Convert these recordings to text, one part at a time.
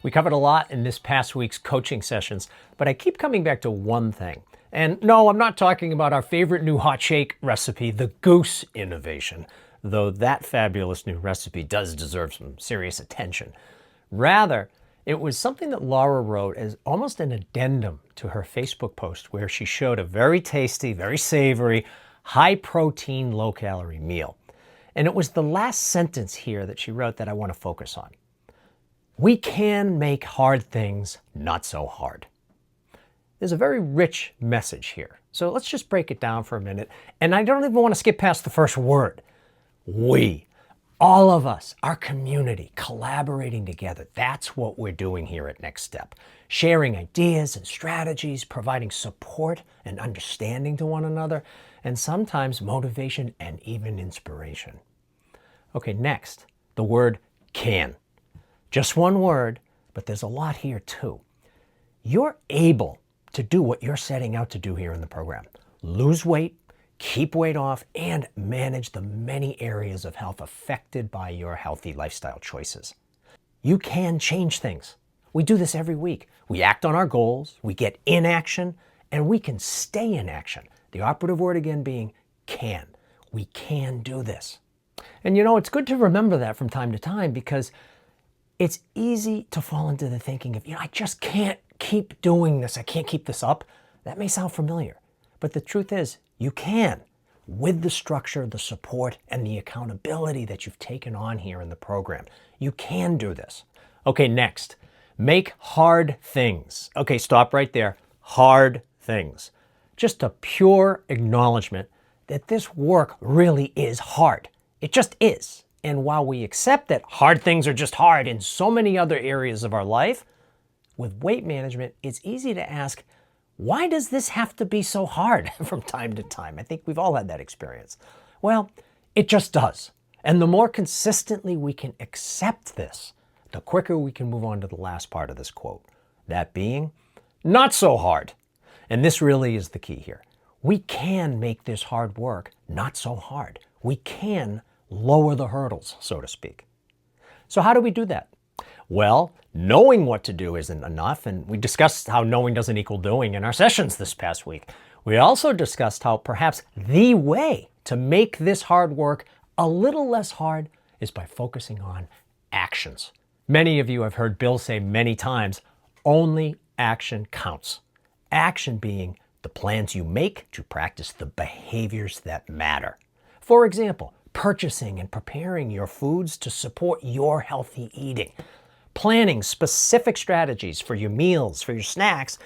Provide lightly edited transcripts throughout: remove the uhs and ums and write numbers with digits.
We covered a lot in this past week's coaching sessions, but I keep coming back to one thing. And no, I'm not talking about our favorite new hot shake recipe, the Goose Innovation, though that fabulous new recipe does deserve some serious attention. Rather, it was something that Laura wrote as almost an addendum to her Facebook post where she showed a very tasty, very savory, high-protein, low-calorie meal. And it was the last sentence here that she wrote that I want to focus on. We can make hard things not so hard. There's a very rich message here. So let's just break it down for a minute. And I don't even want to skip past the first word. We. All of us, our community, collaborating together. That's what we're doing here at Next Step. Sharing ideas and strategies, providing support and understanding to one another, and sometimes motivation and even inspiration. Okay, next, the word can. Just one word, but there's a lot here too. You're able to do what you're setting out to do here in the program. Lose weight, keep weight off, and manage the many areas of health affected by your healthy lifestyle choices. You can change things. We do this every week. We act on our goals, we get in action, and we can stay in action. The operative word again being can. We can do this. And you know, it's good to remember that from time to time because it's easy to fall into the thinking of, I just can't keep doing this. I can't keep this up. That may sound familiar, but the truth is you can, with the structure, the support, and the accountability that you've taken on here in the program. You can do this. Okay, next, make hard things. Okay, stop right there. Hard things. Just a pure acknowledgement that this work really is hard. It just is. And while we accept that hard things are just hard in so many other areas of our life, with weight management, it's easy to ask, why does this have to be so hard from time to time? I think we've all had that experience. Well, it just does. And the more consistently we can accept this, the quicker we can move on to the last part of this quote. That being, not so hard. And this really is the key here. We can make this hard work not so hard. We can lower the hurdles, so to speak. So how do we do that? Well, knowing what to do isn't enough, and we discussed how knowing doesn't equal doing in our sessions this past week. We also discussed how perhaps the way to make this hard work a little less hard is by focusing on actions. Many of you have heard Bill say many times, only action counts. Action being the plans you make to practice the behaviors that matter. For example, purchasing and preparing your foods to support your healthy eating. Planning specific strategies for your meals, for your snacks,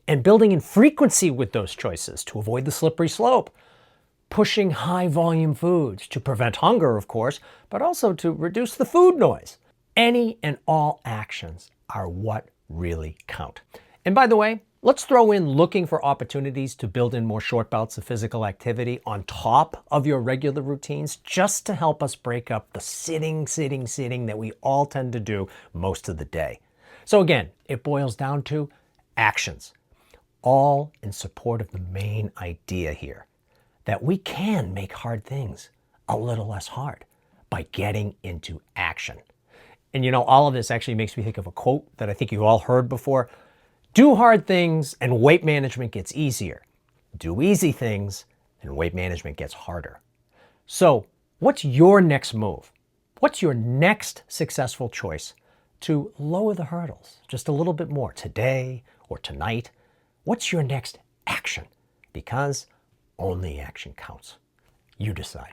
and building in frequency with those choices to avoid the slippery slope. Pushing high volume foods to prevent hunger, of course, but also to reduce the food noise. Any and all actions are what really count. And by the way, let's throw in looking for opportunities to build in more short bouts of physical activity on top of your regular routines just to help us break up the sitting that we all tend to do most of the day. So again, it boils down to actions, all in support of the main idea here, that we can make hard things a little less hard by getting into action. And all of this actually makes me think of a quote that I think you've all heard before. Do hard things and weight management gets easier. Do easy things and weight management gets harder. So what's your next move? What's your next successful choice to lower the hurdles just a little bit more today or tonight? What's your next action? Because only action counts. You decide.